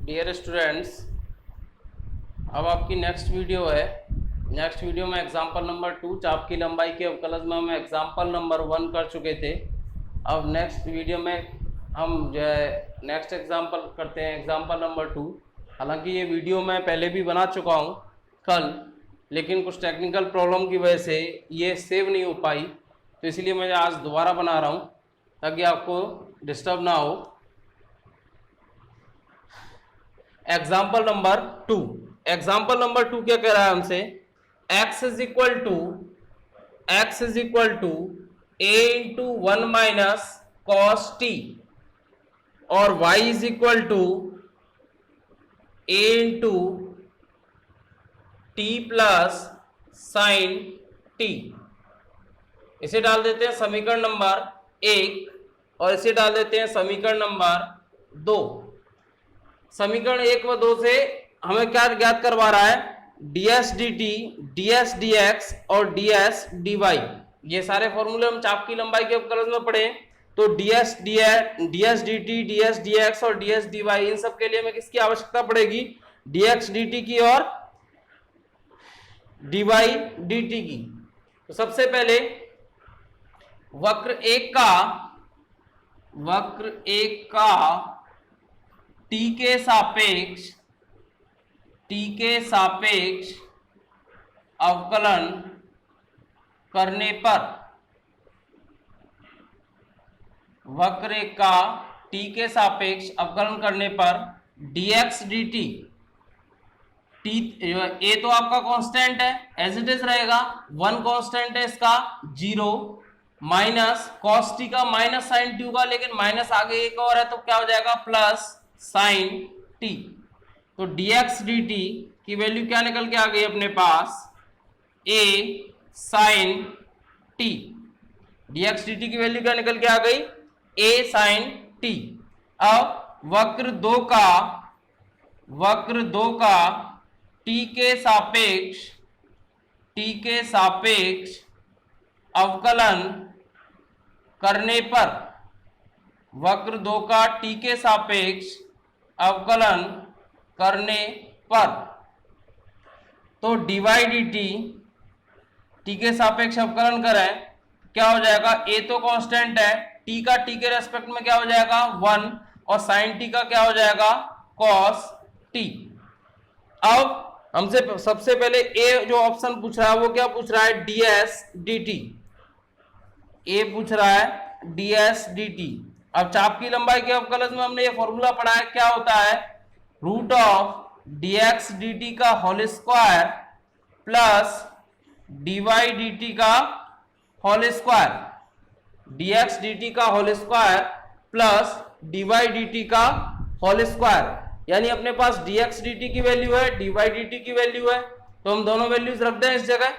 Dear students, अब आपकी next video है। नेक्स्ट वीडियो में एग्जाम्पल नंबर 2 चाप की लंबाई के अवकलज में हम एग्जाम्पल नंबर 1 कर चुके थे। अब नेक्स्ट वीडियो में हम जो है नेक्स्ट एग्जाम्पल करते हैं, एग्जाम्पल नंबर 2। हालांकि ये वीडियो मैं पहले भी बना चुका हूँ कल, लेकिन कुछ टेक्निकल प्रॉब्लम की वजह से ये सेव नहीं हो पाई, तो इसलिए मैं आज दोबारा बना रहा हूँ ताकि आपको डिस्टर्ब ना हो। एग्जाम्पल नंबर 2, एग्जाम्पल नंबर 2 क्या कह रहा है हमसे, x is equal to a into 1 minus cos t और y is equal to a into t plus sine t. इसे डाल देते हैं समीकरण नंबर 1 और इसे डाल देते हैं समीकरण नंबर 2। समीकरण 1 व 2 से हमें क्या ज्ञात करवा रहा है, ds dt, ds dx और ds dy। ये सारे फॉर्मूले हम चाप की लंबाई के अवकलज में पढ़े। तो ds dt, ds dx और ds dy, इन सब के लिए हमें किसकी आवश्यकता पड़ेगी, dx dt की और dy dt की। तो सबसे पहले वक्र एक का t के सापेक्ष अवकलन करने पर, वक्र एक का t के सापेक्ष अवकलन करने पर dx dt, a तो आपका कांस्टेंट है, एज इट इज रहेगा, 1 कांस्टेंट है इसका 0, माइनस कॉस टी का माइनस साइन टी होगा, लेकिन माइनस आगे एक और है तो क्या हो जाएगा प्लस साइन टी। तो dx dt की वैल्यू क्या निकल के आ गई अपने पास, a sine t. dx dt की वैल्यू क्या निकल के आ गई, a साइन टी। अब वक्र दो का t के सापेक्ष अवकलन करने पर, वक्र 2 का t के सापेक्ष अवकलन करने पर, तो dy dt t के सापेक्ष अवकलन करें क्या हो जाएगा, a तो कांस्टेंट है, t का t के रेस्पेक्ट में क्या हो जाएगा 1 और साइन t का क्या हो जाएगा cos t। अब हमसे सबसे पहले a जो ऑप्शन पूछ रहा है वो क्या पूछ रहा है, ds dt। a पूछ रहा है ds dt। अब चाप की लंबाई के अवकलज में हमने ये फॉर्मूला पढ़ा है, क्या होता है, रूट ऑफ dx dt का whole square plus dy dt का होल स्क्वायर, dx dt का whole square plus dy dt का होल स्क्वायर। यानी अपने पास dx dt की वैल्यू है, dy dt की वैल्यू है, तो हम दोनों वैल्यूज रख दें इस जगह,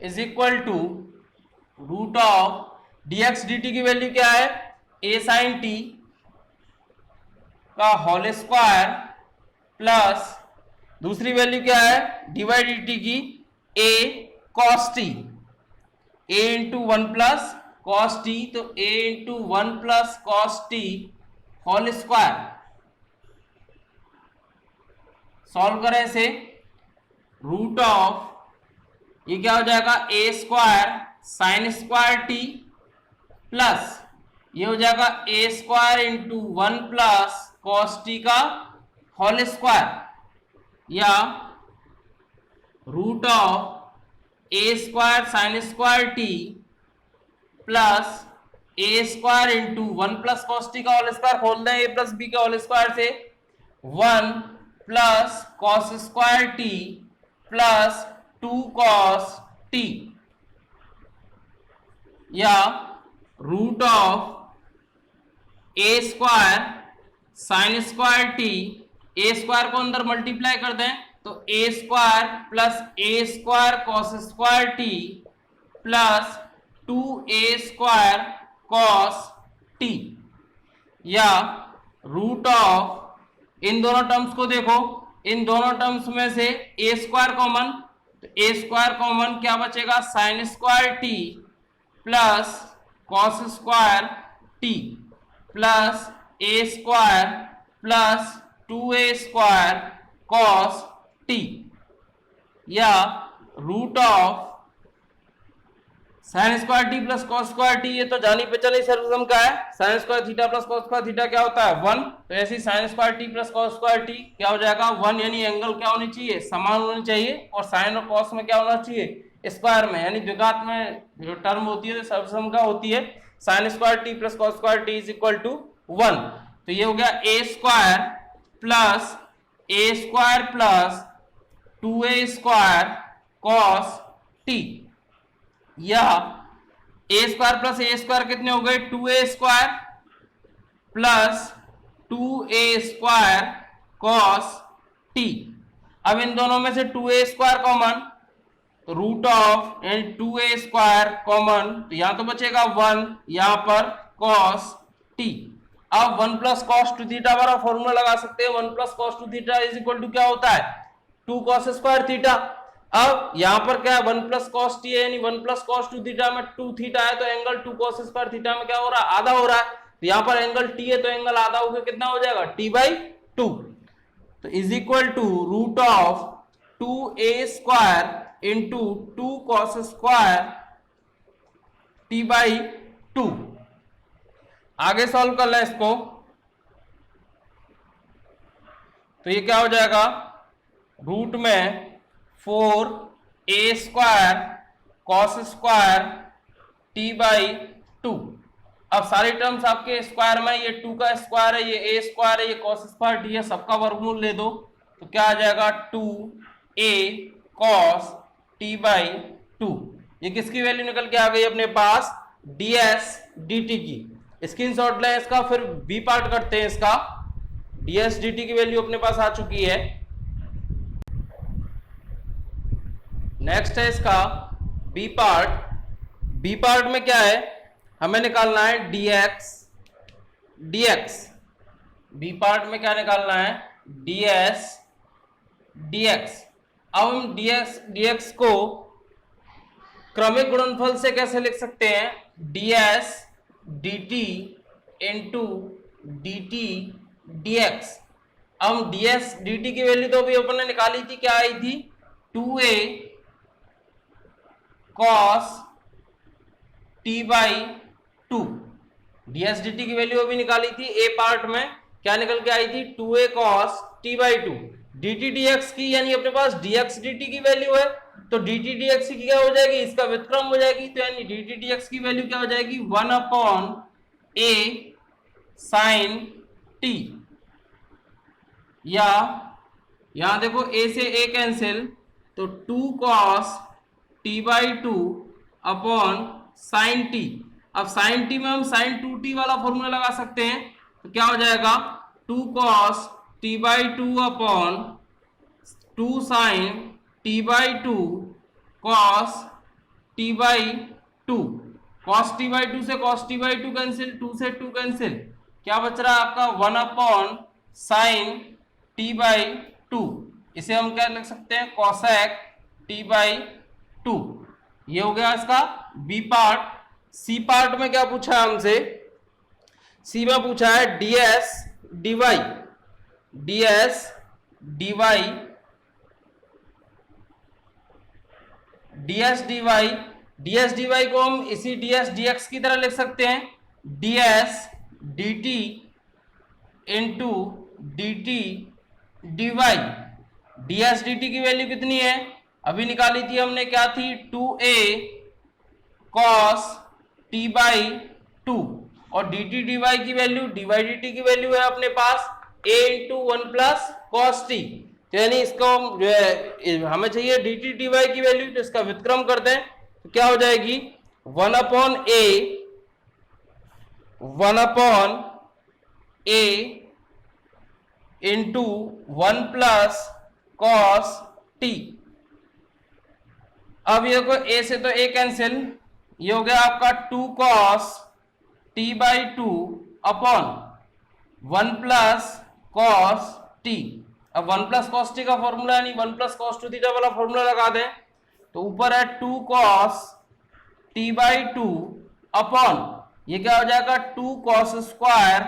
is equal to root of dx dt की वैल्यू क्या है, a साइन t का होल स्क्वायर प्लस दूसरी वैल्यू क्या है dy dt की, a cos t, a into 1 plus cos t, तो a into 1 plus cos t whole square. Solve करें इसे, रूट ऑफ ये क्या हो जाएगा a square sine square t plus ये हो जाएगा a square into 1 plus cos t का होल स्क्वायर, या root of a square sine square t plus a square into 1 plus cos t का होल स्क्वायर, खोल दें a प्लस b के whole square से, 1 plus cos square t plus 2 cos t, या root of a square sine square t, a square को अंदर multiply कर दें तो a square plus a square cos square t plus 2a square cos t, या root of इन दोनों terms को देखो, इन दोनों टर्म्स में से a स्क्वायर कॉमन, तो a स्क्वायर कॉमन क्या बचेगा, sine square t plus cos square t plus a square plus 2a² cos t, या root of sine square t plus cos square t, ये तो जानी पहचानी सर्वसम का है। Sine square theta plus cos square theta क्या होता है 1, तो ऐसी sine square t plus cos square t क्या हो जाएगा 1, यानी एंगल क्या होनी चाहिए समान होनी चाहिए, और साइन और कॉस में क्या होना चाहिए स्क्वायर में, यानी द्विघात में जो टर्म होती है सर्वसम का होती है sine square t plus cos square t is equal to 1। तो ये हो गया a² plus 2a² cos t, या a² प्लस a² कितने हो गए 2a² plus 2a² cos t। अब इन दोनों में से 2a² कॉमन, तो root of and 2a² common, तो यहां तो बचेगा 1, यहां पर cos t। अब 1 प्लस कॉस टू थीटा वाला फॉर्मूला लगा सकते हैं। 1 plus cos two theta is equal to क्या होता है 2 cos स्क्वायर थीटा। अब यहां पर क्या है 1 प्लस कॉस टी है, यानी 1 प्लस कॉस टू थीटा में 2 थीटा है, तो एंगल 2 cos स्क्वायर थीटा में क्या हो रहा है आधा हो रहा है। तो यहां पर एंगल टी है तो एंगल आधा होकर कितना हो जाएगा t/2, तो is equal to root of 2a² into 2 cos square t/2। आगे सॉल्व कर लें इसको, तो ये क्या हो जाएगा रूट में 4a² cos स्क्वायर t/2। अब सारी टर्म्स आपके स्क्वायर में, ये 2 का स्क्वायर है, ये a² है, ये cos स्क्वायर t है, सबका वर्गमूल ले दो तो क्या आ जाएगा 2a cos t/2। ये किसकी वैल्यू निकल के आ गई अपने पास ds dt की। स्क्रीनशॉट लें इसका, फिर बी पार्ट करते हैं इसका। ds dt की वैल्यू अपने पास आ चुकी है। नेक्स्ट है इसका बी पार्ट। बी पार्ट में क्या है हमें निकालना है dx। बी पार्ट में क्या निकालना है dx। अब हम dx को क्रमिक गुणनफल से कैसे लिख सकते हैं ds dt into dt dx। अब हम ds dt की वैल्यू तो अभी अपन ने निकाली थी, क्या आई थी 2a cos t/2। ds dt की वैल्यू अभी निकाली थी a पार्ट में, क्या निकल के आई थी 2a cos t/2। dt dx की यानी अपने पास dx dt की वैल्यू है, तो dt dx की क्या हो जाएगी इसका व्युत्क्रम हो जाएगी, तो यानी dt dx की वैल्यू क्या हो जाएगी 1/a sin t, या यहां देखो a से a कैंसिल, तो 2 cos t/2 upon sin t। अब sin t में हम sin 2t वाला फॉर्मूला लगा सकते हैं, तो क्या हो जाएगा 2 cos t/2 upon 2 sin t/2 cos t/2। cos t/2 से cos t/2 कैंसिल, 2 से 2 कैंसिल, क्या बच रहा है आपका 1 अपॉन sin t/2। इसे हम क्या लिख सकते हैं cosec t/2। ये हो गया इसका बी पार्ट। सी पार्ट में क्या पूछा है हमसे, सी में पूछा है ds dy। ds dy को हम इसी ds dx की तरह लिख सकते हैं ds dt into dt dy। ds dt की वैल्यू कितनी है अभी निकाली थी हमने, क्या थी 2a cos t/2, और dt dy की वैल्यू dy dt की वैल्यू है अपने पास a into 1 plus cos t। तो यानी इसको जो है हमें चाहिए dt dy की वैल्यू, तो इसका व्युत्क्रम कर दें तो क्या हो जाएगी 1/a into 1 plus cos t। अब ये को a से तो a कैंसिल, ये हो गया आपका 2 cos t/2 upon 1 plus cos t। अब 1 प्लस cos t का फॉर्मूला यानी 1 प्लस cos 2 थीटा वाला फॉर्मूला लगा दें, तो ऊपर है 2 cos t/2 अपॉन ये क्या हो जाएगा 2 cos square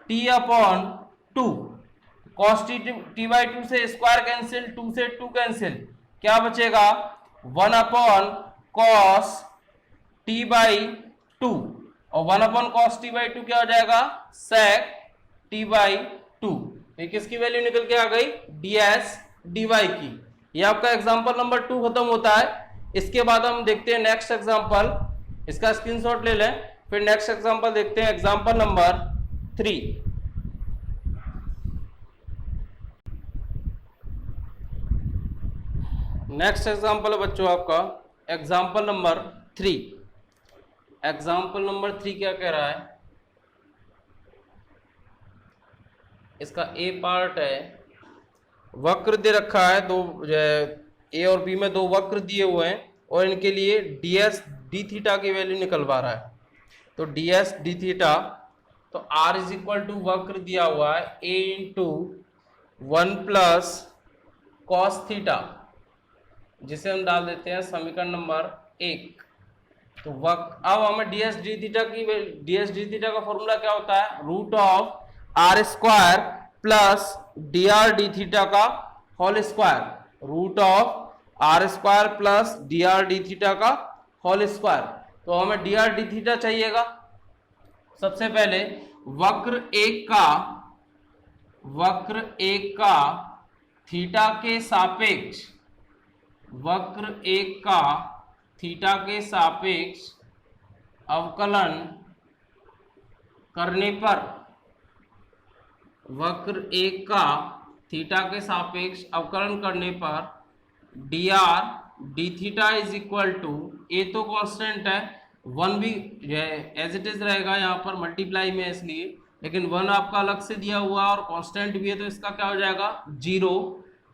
t upon 2। Cos T by two से स्क्वायर कैंसिल, टू से टू कैंसिल, क्या बचेगा 1 upon cos T by two, और 1 upon cos T by two क्या हो जाएगा सेक टी बाई टू। ये किसकी वैल्यू निकल के आ गई ds dy की। ये आपका एग्जांपल नंबर 2 खत्म होता है। इसके बाद हम देखते हैं नेक्स्ट एग्जांपल, इसका स्क्रीनशॉट ले लें, फिर नेक्स्ट एग्जांपल देखते हैं, एग्जांपल नंबर 3। नेक्स्ट एग्जांपल है बच्चों आपका एग्जांपल नंबर 3। एग्जांपल नंबर 3 क्या कह रहा है, इसका ए पार्ट है, वक्र दे रखा है, दो ए और बी में दो वक्र दिए हुए हैं और इनके लिए ds डी थीटा की वैल्यू निकलवा रहा है। तो ds डी थीटा, तो r इज इक्वल टू वक्र दिया हुआ है a into 1 plus cos theta, जिसे हम डाल देते हैं समीकरण नंबर 1। तो अब हमें ds डी थीटा का फॉर्मूला क्या होता है, root of are square plus D R D theta का whole square, root of are square plus D R D theta का होल स्क्वायर। तो हमें डी आर डी थीटा चाहिएगा। सबसे पहले वक्र एक का थीटा के सापेक्ष, वक्र एक का थीटा के सापेक्ष अवकलन करने पर, वक्र एक का थीटा के सापेक्ष अवकलन करने पर D R D theta is equal to, A तो कांस्टेंट है, 1 भी एज इट इज रहेगा यहाँ पर मल्टीप्लाई में इसलिए, लेकिन 1 आपका अलग से दिया हुआ और कांस्टेंट भी है, तो इसका क्या हो जाएगा 0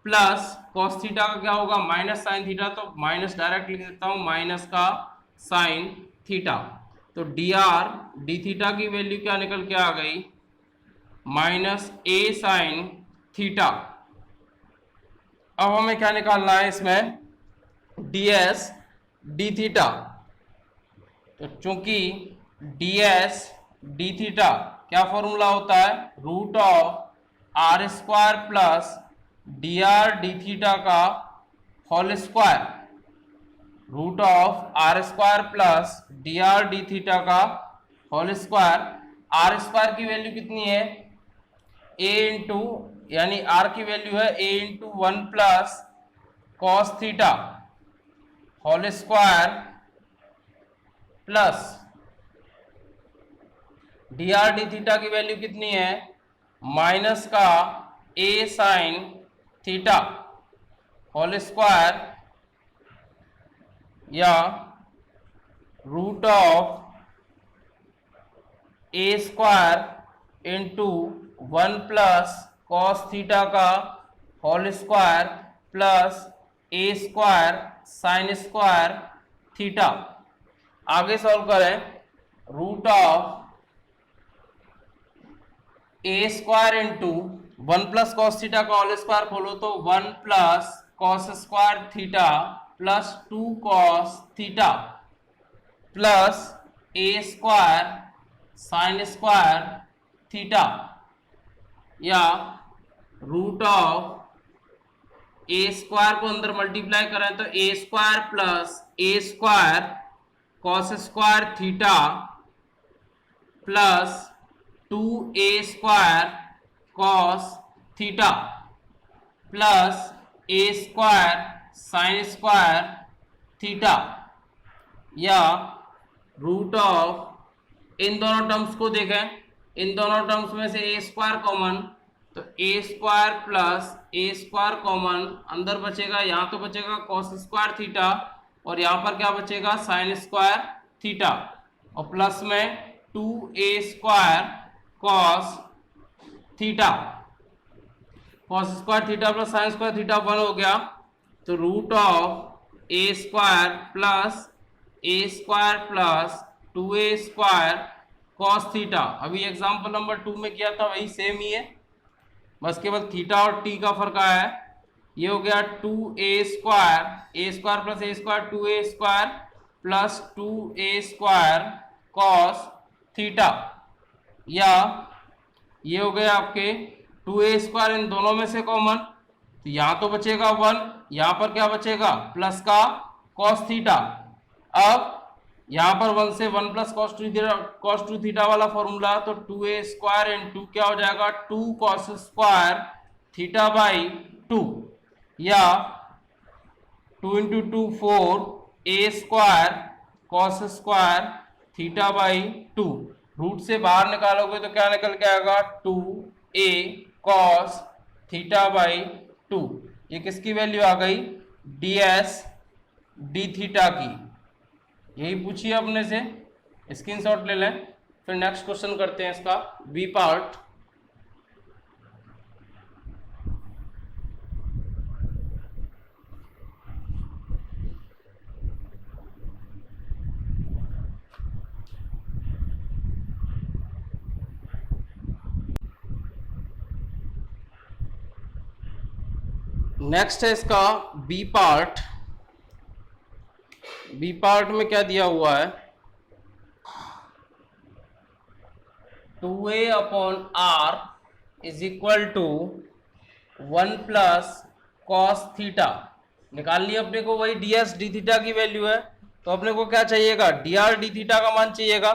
प्लस कॉस थीटा का क्या होगा माइनस साइन थीटा, तो माइनस डायरेक्ट लिख देता हूँ, माइनस का साइन थीटा। तो डी आर डी थीटा की वैल्यू क्या निकल के आ गई माइनस ए साइन थीटा। अब हमें क्या निकालना है इसमें ds डी थीटा। तो चूंकि ds डी थीटा क्या फॉर्मूला होता है, root of are square plus D R D theta का whole square, root of are square plus D R D theta का होल स्क्वायर। आर स्क्वायर की value कितनी है a इंटू, यानी r की वैल्यू है a into 1 plus cos theta whole square plus D R D theta की value कितनी है माइनस का a sine theta whole square, या root of a square into 1 plus cos theta का whole square plus a square sine square theta. आगे solve करें, root of a square into 1 plus cos theta का whole square खोलो तो 1 plus cos square theta plus 2 cos theta plus a square sine square theta, या root of A square को अंदर multiply करें तो A square plus A square cos square theta plus 2a square cos theta plus a square sine square theta, या root of, इन दोनों terms को देखें, इन दोनों टर्म्स में से a स्क्वायर कॉमन, तो a square plus a square common, अंदर बचेगा, यहाँ तो बचेगा कॉस स्क्वायर थीटा और यहाँ पर क्या बचेगा साइन स्क्वायर थीटा, और प्लस में 2a square cos theta, cos square theta plus sine square theta 1 हो गया, तो root of a square plus a square plus 2a square cos theta. अभी एग्जाम्पल नंबर 2 में किया था वही सेम ही है, बस केवल थीटा और t का फर्क आया है। ये हो गया 2a square plus a square 2a square plus 2a square cos theta, या ये हो गया आपके 2a² इन दोनों में से कॉमन, तो यहाँ तो बचेगा 1, यहाँ पर क्या बचेगा प्लस का कॉस थीटा। अब यहाँ पर 1 से 1 प्लस कॉस टू थीटा वाला फॉर्मूला, तो 2a² इंटू क्या हो जाएगा 2 कॉस स्क्वायर थीटा बाई 2, या 2 into 2 4 a² cos square theta by 2। रूट से बाहर निकालोगे तो क्या निकल के आएगा 2a कॉस थीटा बाई 2। ये किसकी वैल्यू आ गई ds डी थीटा की। यही पूछिए अपने से, स्क्रीनशॉट ले लें। फिर नेक्स्ट क्वेश्चन करते हैं इसका बी पार्ट। नेक्स्ट है इसका बी पार्ट। बी पार्ट में क्या दिया हुआ है 2a upon r is equal to 1 plus cos theta. निकाल लिया अपने को, वही ds डी थीटा की वैल्यू है, तो अपने को क्या चाहिएगा dr डी थीटा का मान चाहिएगा।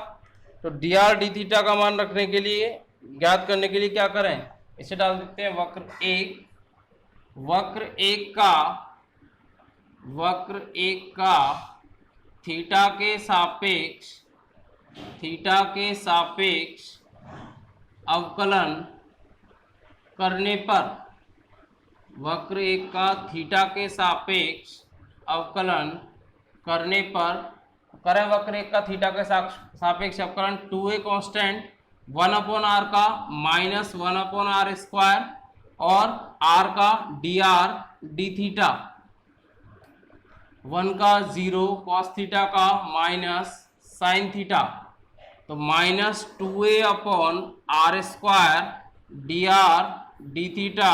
तो dr डी थीटा का मान रखने के लिए, ज्ञात करने के लिए क्या करें, इसे डाल देते हैं वक्र एक का थीटा के सापेक्ष अवकलन करने पर, वक्र एक का थीटा के सापेक्ष अवकलन करने पर, करें वक्र एक का थीटा के सापेक्ष अवकलन 2a कांस्टेंट 1 अपॉन आर का माइनस 1 अपॉन आर स्क्वायर और r का dr डी थीटा, 1 का 0 कॉस थीटा का माइनस साइन थीटा, तो minus 2a upon r square dr D theta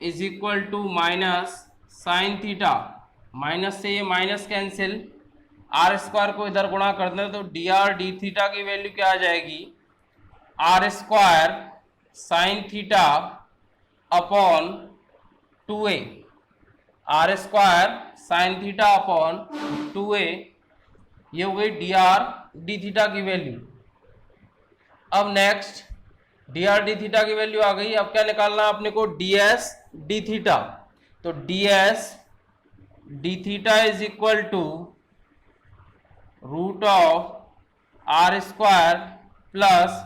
is equal to minus sine theta. Minus से ये minus cancel, are square को इधर गुणा कर दें तो dr डी थीटा की वैल्यू क्या आ जाएगी R square sine theta upon 2a, R square sine theta upon 2a, ये हो गई dr डी थीटा की वैल्यू। अब नेक्स्ट dr डी थीटा की वैल्यू आ गई, अब क्या निकालना है अपने को ds डी थीटा। तो ds D theta is equal to root of are square plus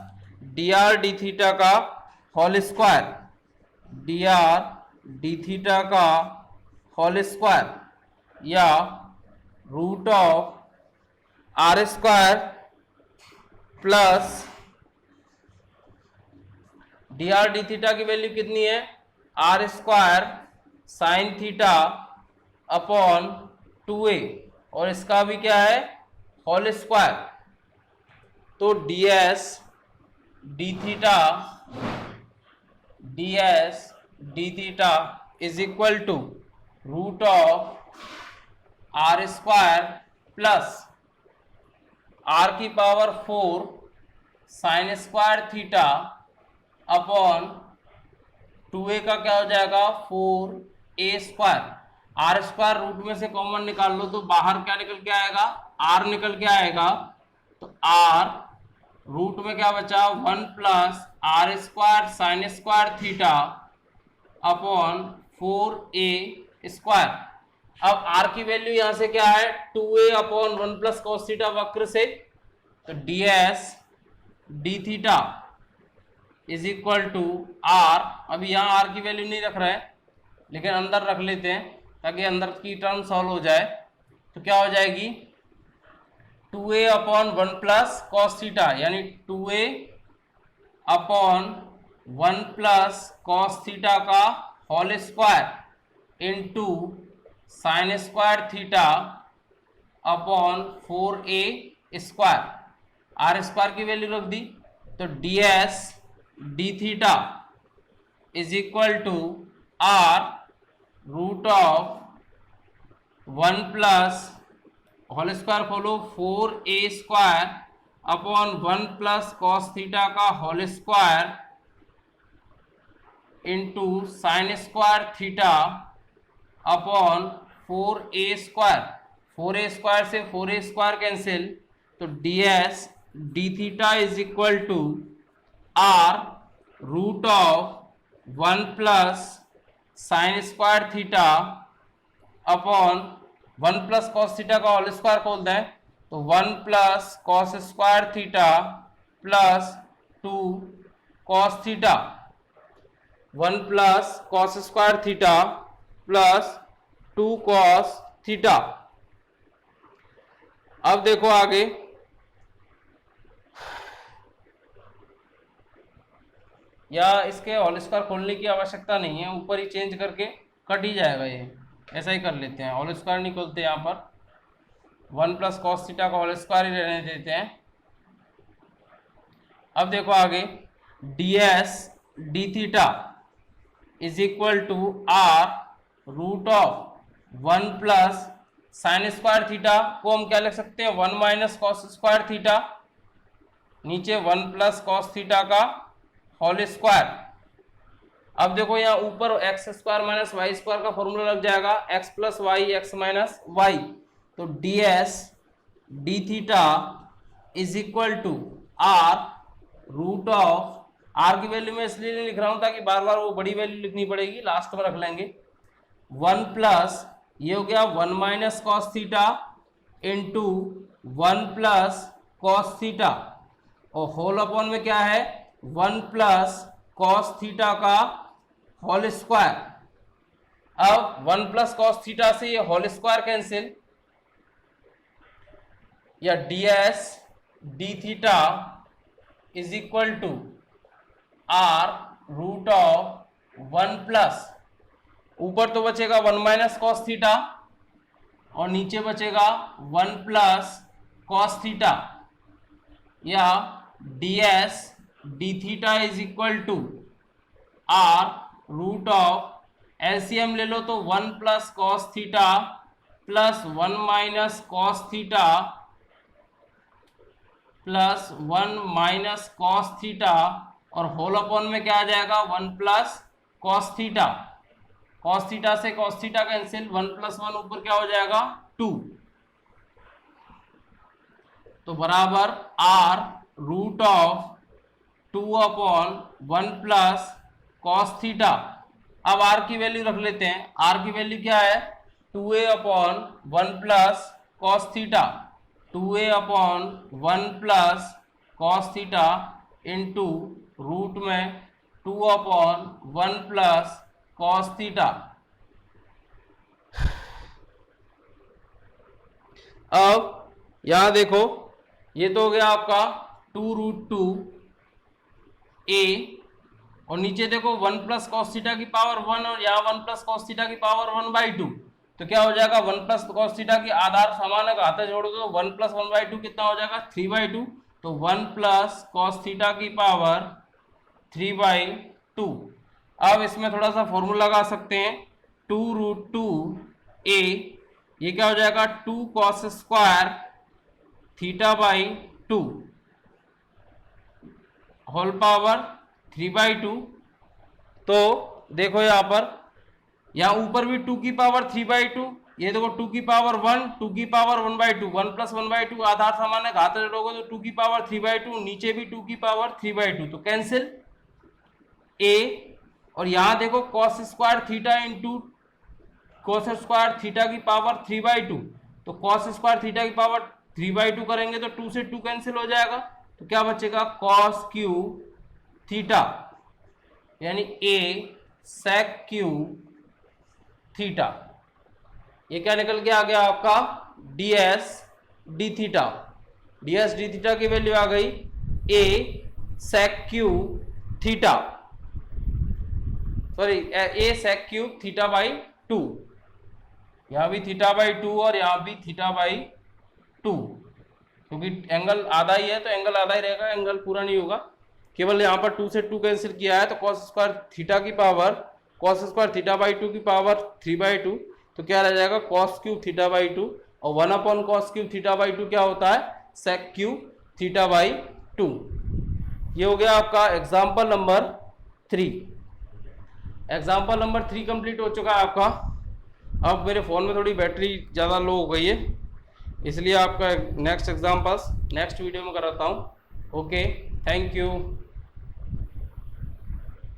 dr D theta का whole square, dr D theta का होल स्क्वायर, या root of are square plus dr D theta की value कितनी है r square sine theta upon 2a, और इसका भी क्या है होल स्क्वायर। तो ds D theta is equal to root of are square plus r की power 4 sine square theta upon 2a का क्या हो जाएगा 4a square. Are square root में से कॉमन निकाल लो तो बाहर क्या निकल के आएगा r निकल के आएगा, तो r रूट में क्या बचा 1 plus r square sine square theta upon 4a square. अब r की वैल्यू यहां से क्या है 2a upon 1 plus cos theta वक्र से, तो ds D theta is equal to r। अभी यहाँ r की वैल्यू नहीं रख रहे हैं लेकिन अंदर रख लेते हैं ताकि अंदर की टर्म सॉल्व हो जाए। तो क्या हो जाएगी 2a upon 1 plus cos theta, यानी 2a upon 1 plus cos theta का whole square into sine square theta upon 4a square. Are square की वैल्यू रख दी, तो ds D theta is equal to r root of 1 plus whole square खोलो 4a square upon 1 plus cos theta का whole square into sine square theta upon 4a²। 4a² से 4a² cancel, तो ds D theta is equal to r root of 1 plus sine square theta upon 1 plus cos theta का whole square खोल दें तो 1 plus cos square theta plus 2 cos theta, 1 plus cos square theta plus 2 cos theta. अब देखो आगे, या इसके whole square खोलने की आवश्यकता नहीं है, ऊपर ही चेंज करके कट ही जाएगा, ये ऐसा ही कर लेते हैं। होल स्क्वायर नहीं खोलते यहाँ पर, 1 प्लस कॉस थीटा का होल स्क्वायर ही रहने देते हैं। अब देखो आगे, ds D theta is equal to r root of 1 plus sine square theta को हम क्या लिख सकते हैं, 1 माइनस कॉस स्क्वायर थीटा, नीचे 1 प्लस कॉस थीटा का होल स्क्वायर। अब देखो यहाँ ऊपर x square minus y square का फॉर्मूला लग जाएगा, x plus y x minus y, तो ds D theta is equal to r root of, r की वैल्यू में इसलिए नहीं लिख रहा हूं ताकि बार बार वो बड़ी वैल्यू लिखनी पड़ेगी, लास्ट में रख लेंगे। 1 प्लस ये हो गया 1 minus cos theta into 1 plus cos theta, और होल अपॉन में क्या है, 1 प्लस कॉस थीटा का होल स्क्वायर। अब 1 प्लस कॉस थीटा से ये होल स्क्वायर कैंसिल, या ds D theta is equal to r root of 1 plus, ऊपर तो बचेगा 1 माइनस कॉस थीटा और नीचे बचेगा 1 प्लस कॉस थीटा, या ds D theta is equal to r root of, LCM ले लो तो 1 plus cos theta plus 1 minus cos theta plus 1 minus cos theta, और होल अपॉन में क्या आ जाएगा, 1 plus cos theta. Cos theta से कॉस थीटा कैंसिल, 1 प्लस 1 ऊपर क्या हो जाएगा, 2, तो बराबर r root of 2 upon 1 plus cos theta. अब r की वैल्यू रख लेते हैं, r की वैल्यू क्या है, 2a upon 1 plus cos theta, 2a upon 1 plus cos theta into root में 2 अपॉन 1 प्लस कॉस थीटा। अब यहां देखो, ये तो हो गया आपका 2 रूट 2 a, और नीचे देखो 1 प्लस कॉस थीटा की पावर 1 और यहाँ 1 प्लस कॉस थीटा की पावर 1/2, तो क्या हो जाएगा, 1 प्लस कॉस थीटा की आधार समान है, घाते जोड़ दो, 1 प्लस 1/2 कितना हो जाएगा, 3/2, तो 1 प्लस कॉस थीटा की पावर 3/2। अब इसमें थोड़ा सा फॉर्मूला लगा सकते हैं, 2 रूट 2 a, ये क्या हो जाएगा, 2 cos square theta by 2 whole power 3/2। तो देखो यहाँ पर, यहाँ ऊपर भी 2 की पावर 3/2, ये देखो 2 की पावर 1, 2 की पावर 1/2, 1 प्लस 1/2 आधार समान है, घात जोड़ोगे तो 2 की पावर 3/2, नीचे भी 2 की पावर 3/2, तो कैंसिल a, और यहाँ देखो cos square theta into cos square theta की पावर 3/2, तो कॉस स्क्वायर थीटा की पावर 3/2 करेंगे तो 2 से 2 कैंसिल हो जाएगा, तो क्या बचेगा, कॉस क्यू थीटा, यानी a sec क्यू थीटा। ये क्या निकल के आ गया आपका, ds D theta, ds D theta की वैल्यू आ गई a sec Q theta, sorry a sec cube theta by 2, यहां भी थीटा बाई 2 और यहां भी थीटा बाई 2, क्योंकि एंगल आधा ही है तो एंगल आधा ही रहेगा, एंगल पूरा नहीं होगा, केवल यहाँ पर 2 से 2 कैंसिल किया है, तो कॉस स्क्वायर थीटा की power cos square theta by 2 की पावर 3/2, तो क्या रह जाएगा, कॉस क्यूब थीटा बाई 2, और 1 upon cos cube theta by 2 क्या होता है, सेक क्यूब थीटा बाई 2। ये हो गया आपका example number 3। Example number 3 complete हो चुका है आपका। अब मेरे फ़ोन में थोड़ी बैटरी ज़्यादा लो हो गई है, इसलिए आपका नेक्स्ट एग्जाम्पल्स नेक्स्ट वीडियो में कराता हूँ। Okay, thank you.